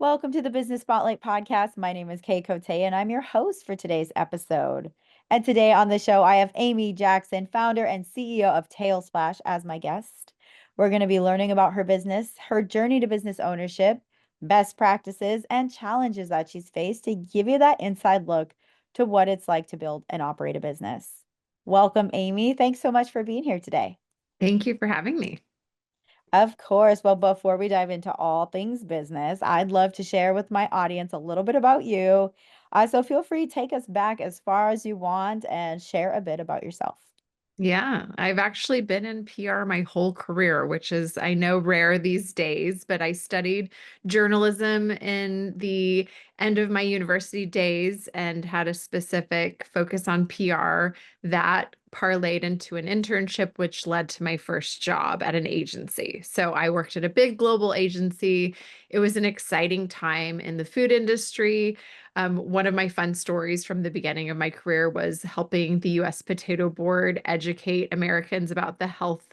Welcome to the Business Spotlight podcast. My name is Kay Cote, and I'm your host for today's episode. And today on the show, I have Amy Jackson, founder and CEO of TaleSplash, as my guest. We're going to be learning about her business, her journey to business ownership, best practices, and challenges that she's faced to give you that inside look to what it's like to build and operate a business. Welcome, Amy. Thanks so much for being here today. Thank you for having me. Of course. Well, before we dive into all things business, I'd love to share with my audience a little bit about you. So feel free to take us back as far as you want and share a bit about yourself. Yeah, I've actually been in PR my whole career, which is, I know, rare these days, but I studied journalism in the end of my university days and had a specific focus on PR that parlayed into an internship, which led to my first job at an agency. So I worked at a big global agency. It was an exciting time in the food industry. One of my fun stories from the beginning of my career was helping the US Potato Board educate Americans about the health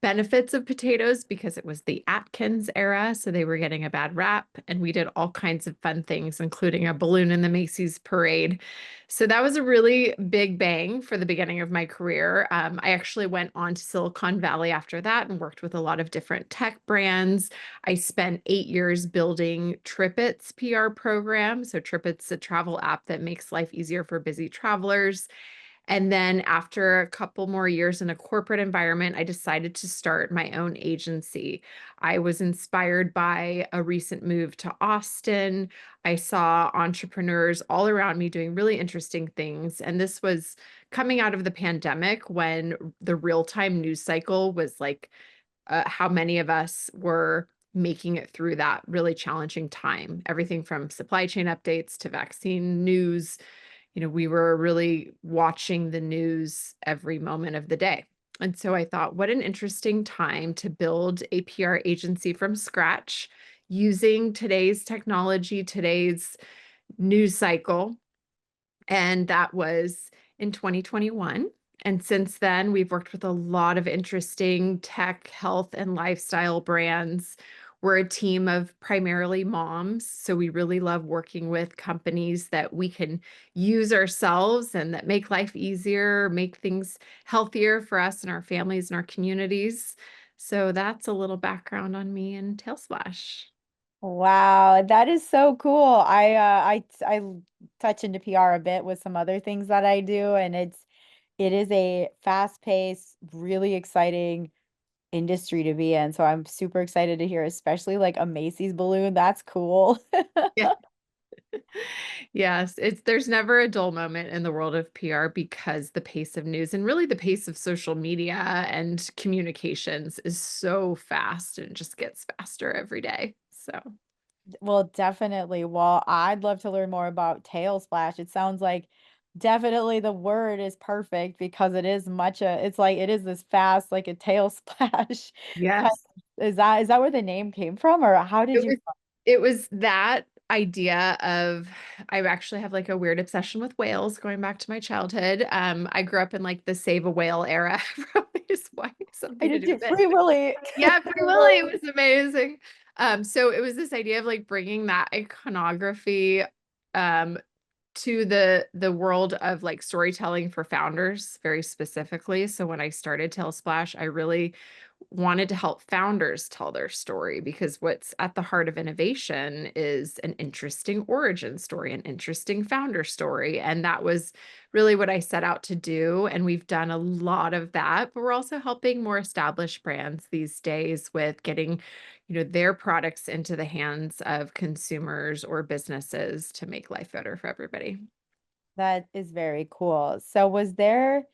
benefits of potatoes because it was the Atkins era. So they were getting a bad rap. And we did all kinds of fun things, including a balloon in the Macy's parade. So that was a really big bang for the beginning of my career. I actually went on to Silicon Valley after that and worked with a lot of different tech brands. I spent 8 years building TripIt's PR program. So TripIt's a travel app that makes life easier for busy travelers. And then after a couple more years in a corporate environment, I decided to start my own agency. I was inspired by a recent move to Austin. I saw entrepreneurs all around me doing really interesting things. And this was coming out of the pandemic when the real-time news cycle was like how many of us were making it through that really challenging time. Everything from supply chain updates to vaccine news. We were really watching the news every moment of the day. And so I thought, what an interesting time to build a PR agency from scratch using today's technology, today's news cycle. And that was in 2021. And since then, we've worked with a lot of interesting tech, health, and lifestyle brands. We're a team of primarily moms. So we really love working with companies that we can use ourselves and that make life easier, make things healthier for us and our families and our communities. So that's a little background on me and TaleSplash. Wow, that is so cool. I touch into PR a bit with some other things that I do, and it is a fast-paced, really exciting industry to be in. So I'm super excited to hear, especially like a Macy's balloon. That's cool. Yeah. Yes, there's never a dull moment in the world of PR because the pace of news and really the pace of social media and communications is so fast and it just gets faster every day. So, Well, definitely. Well, I'd love to learn more about tail splash. It sounds like definitely the word is perfect because it is it's like it is this fast, like a tail splash. Kind yes. is that where the name came from, or how did It you was it was that idea of I actually have like a weird obsession with whales going back to my childhood. I grew up in like the save a whale era. Probably is why I something to did do do with it. Free Willy. Yeah, Free Free Willy Willy. was amazing. So it was this idea of like bringing that iconography um to the world of like storytelling for founders very specifically. So when I started TaleSplash, I really wanted to help founders tell their story because what's at the heart of innovation is an interesting origin story, an interesting founder story. And that was really what I set out to do. And we've done a lot of that, but we're also helping more established brands these days with getting, their products into the hands of consumers or businesses to make life better for everybody. That is very cool. So was there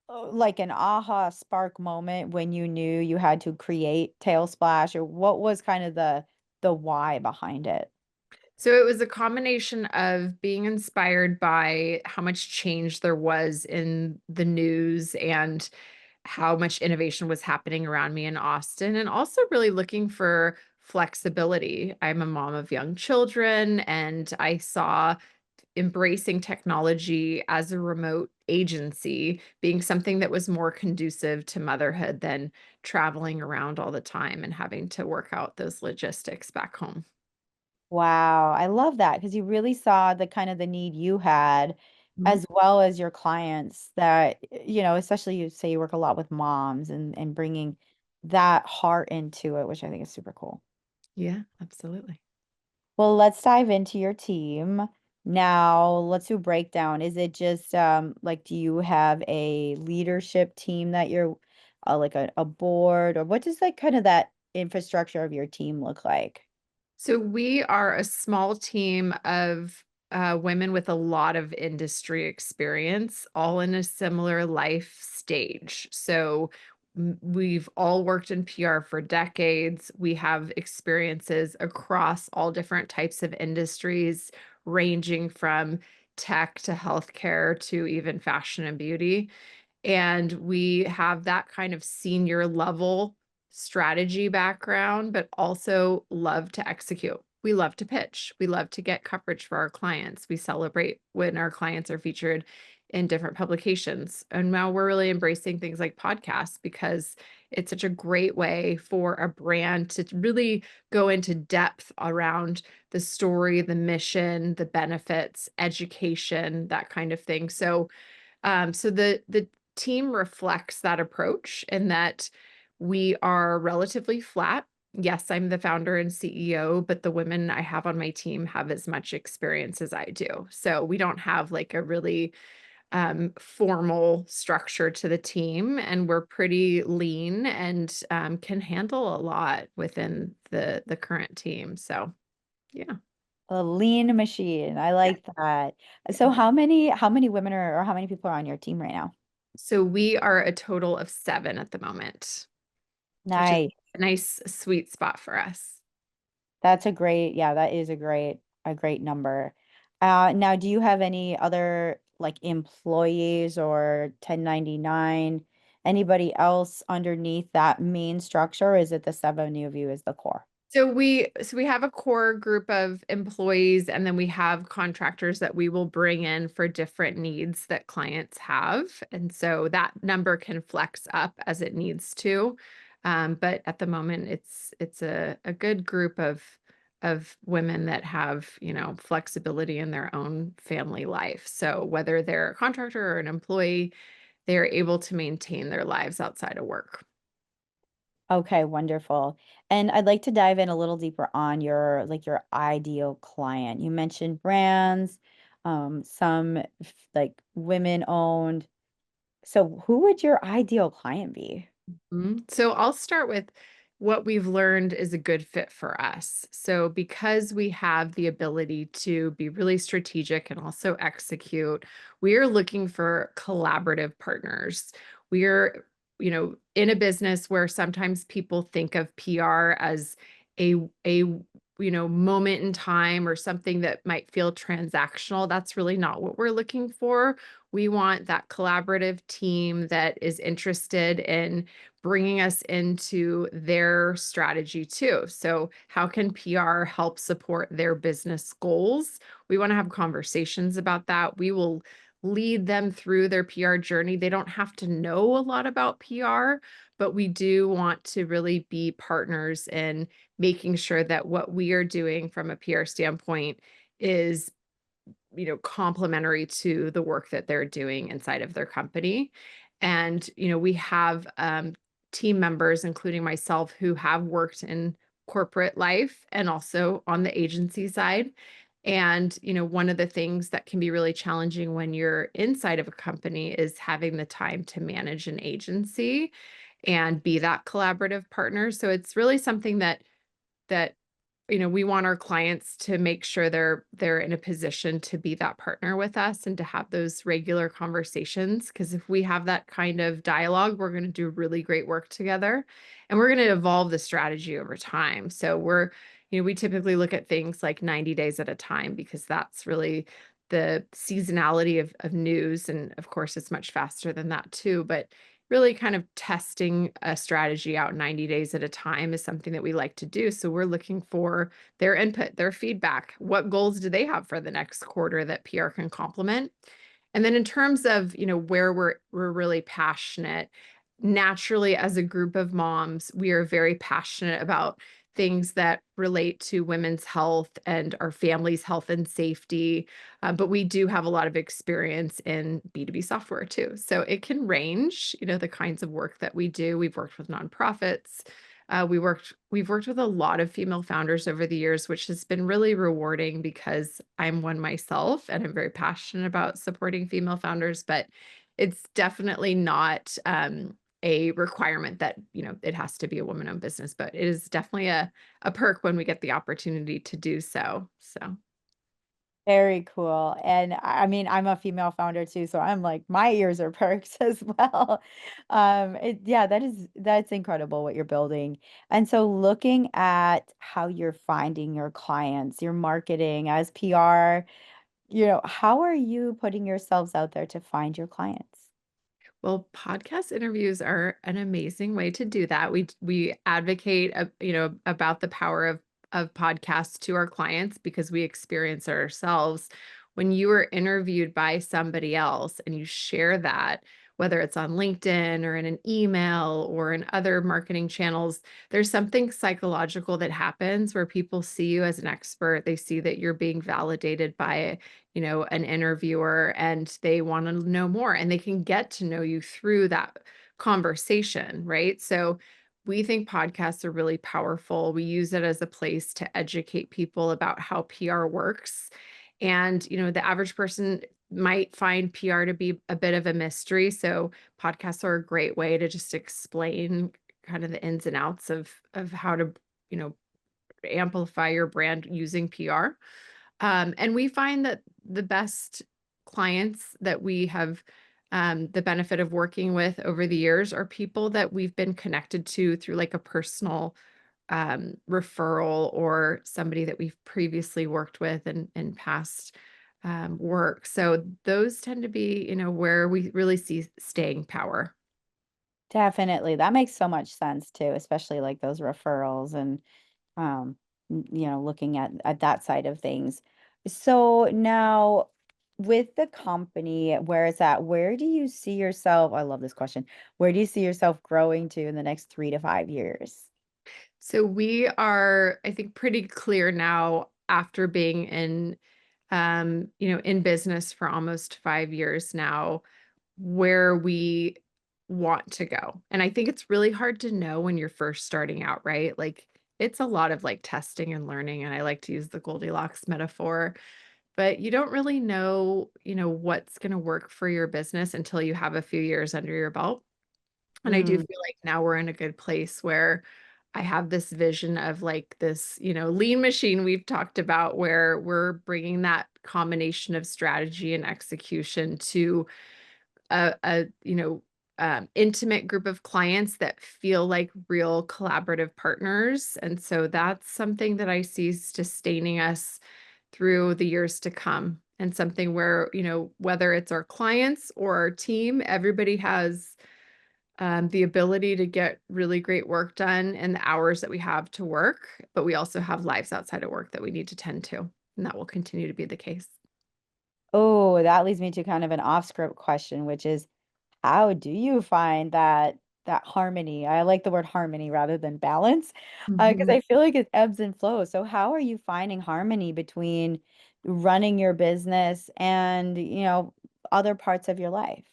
like an aha spark moment when you knew you had to create tail splash, or what was kind of the why behind it? So it was a combination of being inspired by how much change there was in the news and how much innovation was happening around me in Austin, and also really looking for flexibility. I'm a mom of young children, and I saw embracing technology as a remote agency being something that was more conducive to motherhood than traveling around all the time and having to work out those logistics back home. Wow, I love that because you really saw the kind of the need you had Mhm. as well as your clients that, especially you say you work a lot with moms and bringing that heart into it, which I think is super cool. Yeah, absolutely. Well, let's dive into your team. Now, let's do a breakdown. Is it just like do you have a leadership team that you're like a board or what does like kind of that infrastructure of your team look like? So we are a small team of women with a lot of industry experience, all in a similar life stage. So we've all worked in PR for decades. We have experiences across all different types of industries, ranging from tech to healthcare to even fashion and beauty. And we have that kind of senior level strategy background, but also love to execute. We love to pitch. We love to get coverage for our clients. We celebrate when our clients are featured in different publications. And now we're really embracing things like podcasts because it's such a great way for a brand to really go into depth around the story, the mission, the benefits, education, that kind of thing. So the team reflects that approach in that we are relatively flat. Yes, I'm the founder and CEO, but the women I have on my team have as much experience as I do. So we don't have like a really formal structure to the team, and we're pretty lean and can handle a lot within the current team. So yeah. A lean machine. I Yeah. like that. So how many women or how many people are on your team right now? So we are a total of 7 at the moment, which is Nice. a nice sweet spot for us. That's a great, yeah, that is a great number. Now do you have any other like employees or 1099, anybody else underneath that main structure? Or is it the seven of you is the core? So we have a core group of employees, and then we have contractors that we will bring in for different needs that clients have. And so that number can flex up as it needs to. But at the moment it's a good group of women that have, flexibility in their own family life. So whether they're a contractor or an employee, they're able to maintain their lives outside of work. Okay, wonderful. And I'd like to dive in a little deeper on your ideal client. You mentioned brands, some like women owned. So who would your ideal client be? So I'll start with what we've learned is a good fit for us. So because we have the ability to be really strategic and also execute, we are looking for collaborative partners. We're, in a business where sometimes people think of PR as a moment in time or something that might feel transactional. That's really not what we're looking for. We want that collaborative team that is interested in bringing us into their strategy too. So, how can PR help support their business goals? We want to have conversations about that. We will lead them through their PR journey. They don't have to know a lot about PR, but we do want to really be partners in making sure that what we are doing from a PR standpoint is, complementary to the work that they're doing inside of their company. And, we have team members, including myself, who have worked in corporate life and also on the agency side. And, one of the things that can be really challenging when you're inside of a company is having the time to manage an agency and be that collaborative partner. So it's really something that we want our clients to make sure they're in a position to be that partner with us and to have those regular conversations. Because if we have that kind of dialogue, we're going to do really great work together, and we're going to evolve the strategy over time. So we typically look at things like 90 days at a time because that's really the seasonality of news. And of course, it's much faster than that too. But really kind of testing a strategy out 90 days at a time is something that we like to do. So we're looking for their input, their feedback. What goals do they have for the next quarter that PR can complement? And then in terms of, where we're really passionate, naturally, as a group of moms, we are very passionate about things that relate to women's health and our family's health and safety. But we do have a lot of experience in B2B software too. So it can range, the kinds of work that we do. We've worked with nonprofits. We've worked with a lot of female founders over the years, which has been really rewarding because I'm one myself and I'm very passionate about supporting female founders, but it's definitely not a requirement that, it has to be a woman-owned business, but it is definitely a perk when we get the opportunity to do so. So, Very cool. And I mean, I'm a female founder too, so I'm like, my ears are perked as well. Yeah, that's incredible what you're building. And so looking at how you're finding your clients, your marketing as PR, how are you putting yourselves out there to find your clients? well, podcast interviews are an amazing way to do that. We advocate, about the power of podcasts to our clients because we experience it ourselves. When you are interviewed by somebody else and you share that, whether it's on LinkedIn or in an email or in other marketing channels, there's something psychological that happens where people see you as an expert. They see that you're being validated by an interviewer, and they want to know more, and they can get to know you through that conversation, right? So we think podcasts are really powerful. We use it as a place to educate people about how PR works. And, the average person might find PR to be a bit of a mystery. So podcasts are a great way to just explain kind of the ins and outs of how to, you know, amplify your brand using PR. And we find that the best clients that we have the benefit of working with over the years are people that we've been connected to through like a personal referral or somebody that we've previously worked with in past work. So those tend to be, where we really see staying power. Definitely. That makes so much sense too, especially like those referrals and um, looking at that side of things. So now with the company where it's at, where do you see yourself? I love this question. Where do you see yourself growing to in the next 3 to 5 years? So we are, I think, pretty clear now after being in business for almost 5 years now, where we want to go. And I think it's really hard to know when you're first starting out, right? Like it's a lot of like testing and learning. And I like to use the Goldilocks metaphor, but you don't really know, what's going to work for your business until you have a few years under your belt. And I do Mm, feel like now we're in a good place where I have this vision of like this, lean machine we've talked about where we're bringing that combination of strategy and execution to a intimate group of clients that feel like real collaborative partners. And so that's something that I see sustaining us through the years to come, and something where, whether it's our clients or our team, everybody has the ability to get really great work done in the hours that we have to work, but we also have lives outside of work that we need to tend to. And that will continue to be the case. oh, that leads me to kind of an off-script question, which is how do you find that harmony? I like the word harmony rather than balance, because Mhm. I feel like it ebbs and flows. So how are you finding harmony between running your business and, other parts of your life?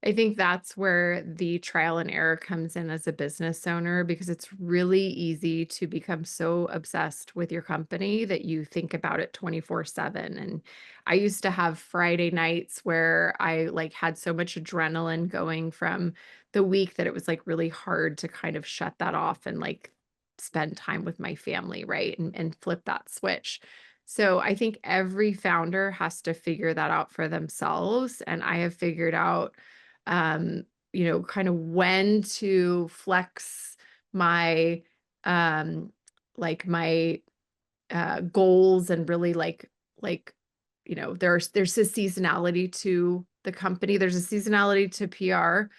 I think that's where the trial and error comes in as a business owner, because it's really easy to become so obsessed with your company that you think about it 24/7. And I used to have Friday nights where I like had so much adrenaline going from the week that it was like really hard to kind of shut that off and like spend time with my family, right? And flip that switch. So I think every founder has to figure that out for themselves. And I have figured out kind of when to flex my um my goals, and really like there's a seasonality to the company, there's a seasonality to PR.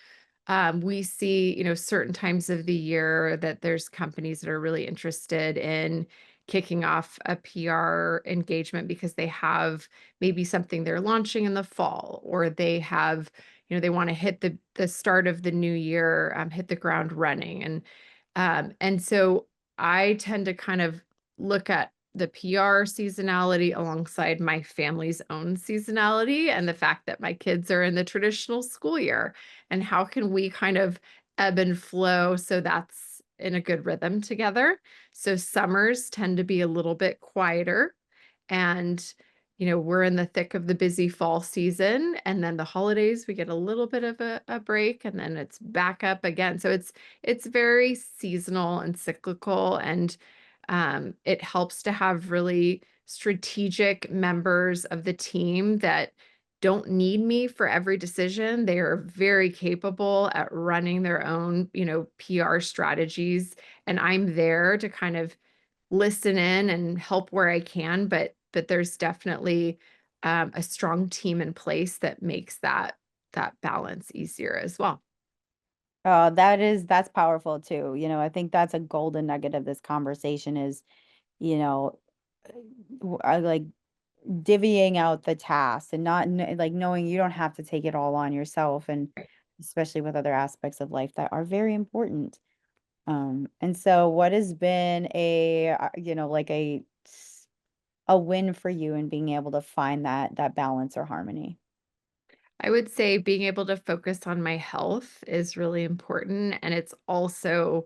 We see, certain times of the year that there's companies that are really interested in kicking off a PR engagement because they have maybe something they're launching in the fall, or they have, they want to hit the start of the new year, hit the ground running. And so I tend to kind of look at the PR seasonality alongside my family's own seasonality and the fact that my kids are in the traditional school year, and how can we kind of ebb and flow so that's in a good rhythm together. So summers tend to be a little bit quieter, and we're in the thick of the busy fall season, and then the holidays we get a little bit of a break, and then it's back up again. So it's very seasonal and cyclical, and it helps to have really strategic members of the team that don't need me for every decision. They are very capable at running their own, PR strategies, and I'm there to kind of listen in and help where I can, but there's definitely a strong team in place that makes that balance easier as well. That's powerful too. I think that's a golden nugget of this conversation is, you know, I like divvying out the tasks and not like knowing you don't have to take it all on yourself, and Right. especially with other aspects of life that are very important. And so what has been like a win for you in being able to find that balance or harmony? I would say being able to focus on my health is really important, and it's also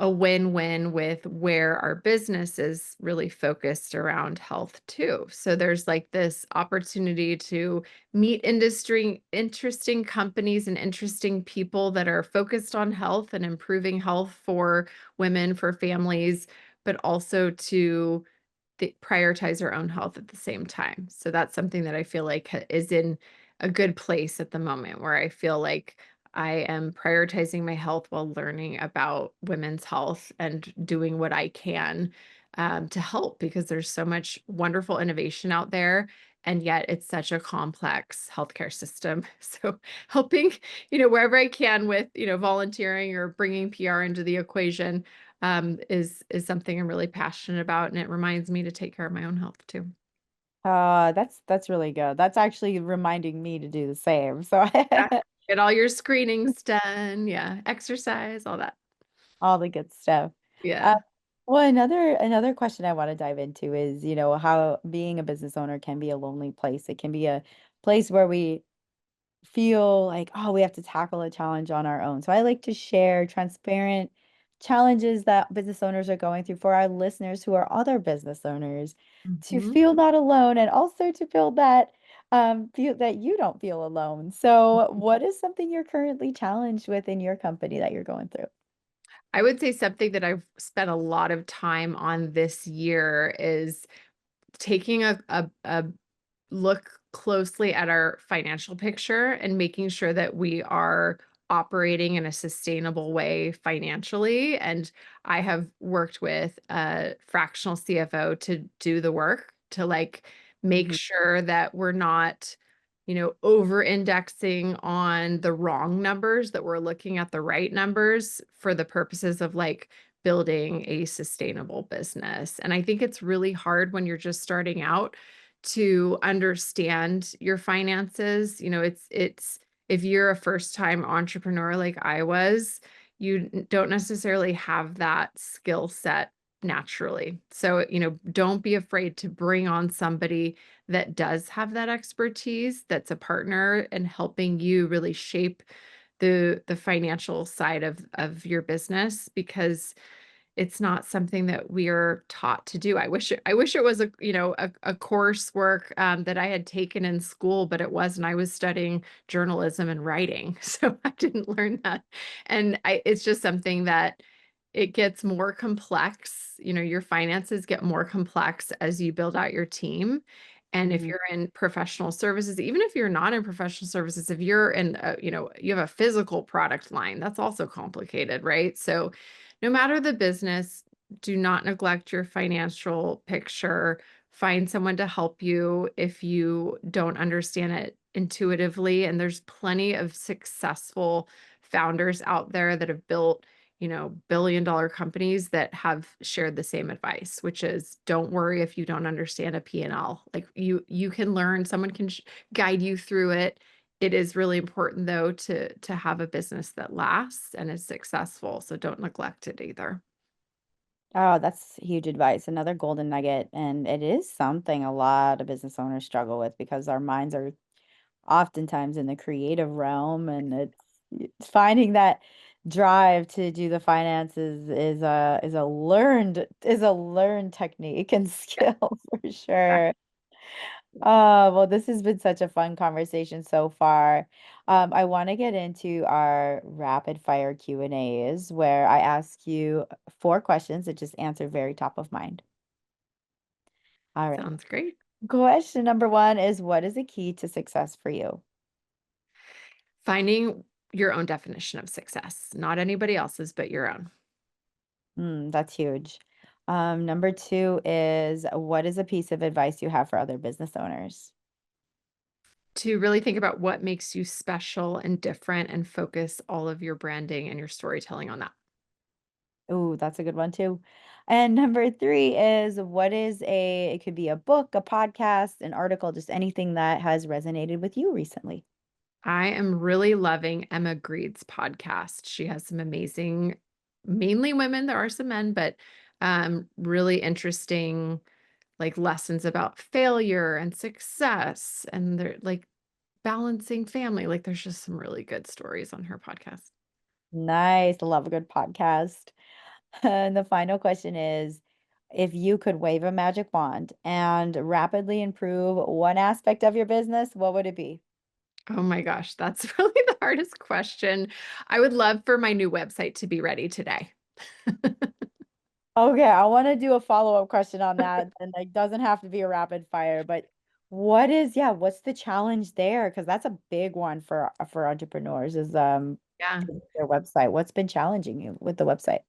a win-win with where our business is really focused around health too. So there's like this opportunity to meet industry interesting companies and interesting people that are focused on health and improving health for women, for families, but also to prioritize our own health at the same time. So that's something that I feel like is in a good place at the moment, where I feel like I am prioritizing my health while learning about women's health and doing what I can to help, because there's so much wonderful innovation out there. And yet it's such a complex healthcare system. So helping, wherever I can with, volunteering or bringing PR into the equation is something I'm really passionate about, and it reminds me to take care of my own health too. That's really good. That's actually reminding me to do the same. So Yeah. Get all your screenings done, yeah, exercise, all that. all the good stuff. Uh, Yeah. well, another question I want to dive into is, how being a business owner can be a lonely place. It can be a place where we feel like, oh, we have to tackle a challenge on our own. So I like to share transparent challenges that business owners are going through for our listeners who are other business owners, to Mhm. feel not alone, and also to feel that you don't feel alone. So what is something you're currently challenged with in your company that you're going through? I would say something that I've spent a lot of time on this year is taking a look closely at our financial picture and making sure that we are operating in a sustainable way financially. And I have worked with a fractional CFO to do the work to like make Mhm. sure that we're not, over indexing on the wrong numbers, that we're looking at the right numbers for the purposes of like building a sustainable business. And I think it's really hard when you're just starting out to understand your finances. It's if you're a first-time entrepreneur like I was, you don't necessarily have that skill set naturally. So, don't be afraid to bring on somebody that does have that expertise, that's a partner and helping you really shape the financial side of your business, because it's not something that we are taught to do. I wish it was a coursework that I had taken in school, but it wasn't. I was studying journalism and writing, so I didn't learn that. And it's just something that it gets more complex. Your finances get more complex as you build out your team. And if Mhm. you're in professional services, even if you're not in professional services, if you're in, you have a physical product line, that's also complicated, right? So no matter the business, do not neglect your financial picture. Find someone to help you if you don't understand it intuitively. And there's plenty of successful founders out there that have built, billion-dollar companies that have shared the same advice, which is don't worry if you don't understand a P&L. Like you can learn, someone can guide you through it. It is really important though to have a business that lasts and is successful, so don't neglect it either. Oh, that's huge advice. Another golden nugget. And it is something a lot of business owners struggle with because our minds are oftentimes in the creative realm, and it's finding that drive to do the finances is a learned technique and Yeah. skill for sure. Well, this has been such a fun conversation so far. I want to get into our rapid fire Q&As where I ask you four questions that just answer very top of mind. All right. Sounds great. Question number one is, what is the key to success for you? Finding your own definition of success, not anybody else's, but your own. That's huge. Number two is, what is a piece of advice you have for other business owners? To really think about what makes you special and different and focus all of your branding and your storytelling on that. Ooh, that's a good one too. And number three is, it could be a book, a podcast, an article, just anything that has resonated with you recently. I am really loving Emma Greed's podcast. She has some amazing, mainly women, there are some men, but really interesting like lessons about failure and success and they're like balancing family. Like there's just some really good stories on her podcast. Nice. I love a good podcast. And the final question is, if you could wave a magic wand and rapidly improve one aspect of your business, what would it be? Oh my gosh, that's really the hardest question. I would love for my new website to be ready today. Okay, I want to do a follow-up question on that, and it doesn't have to be a rapid fire, but what's the challenge there? Because that's a big one for entrepreneurs is Yeah. their website. What's been challenging you with the website?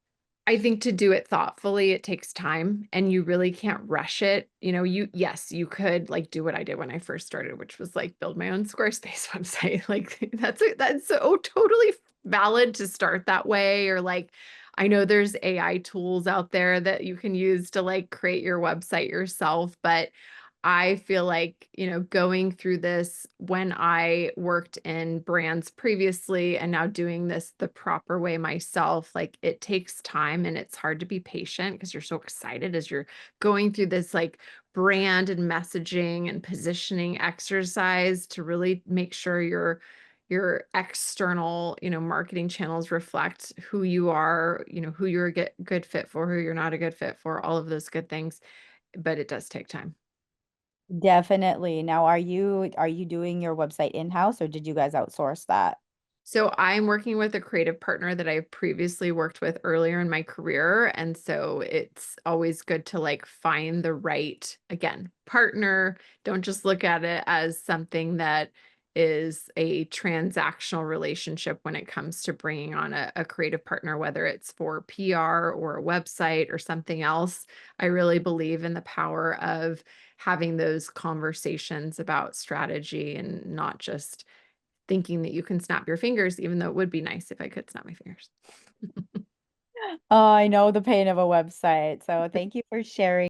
I think to do it thoughtfully, it takes time and you really can't rush it. You know, yes, you could like do what I did when I first started, which was like build my own Squarespace website. Like that's so totally valid to start that way. Or like I know there's AI tools out there that you can use to like create your website yourself, but I feel like, going through this when I worked in brands previously and now doing this the proper way myself, like it takes time and it's hard to be patient because you're so excited as you're going through this like brand and messaging and positioning exercise to really make sure your external, marketing channels reflect who you are, who you're a good fit for, who you're not a good fit for, all of those good things, but it does take time. Definitely. Now, are you doing your website in-house or did you guys outsource that? So I'm working with a creative partner that I've previously worked with earlier in my career. And so it's always good to like find the right, again, partner. Don't just look at it as something that is a transactional relationship when it comes to bringing on a creative partner, whether it's for PR or a website or something else. I really believe in the power of having those conversations about strategy and not just thinking that you can snap your fingers, even though it would be nice if I could snap my fingers. Oh, I know the pain of a website. So thank you for sharing.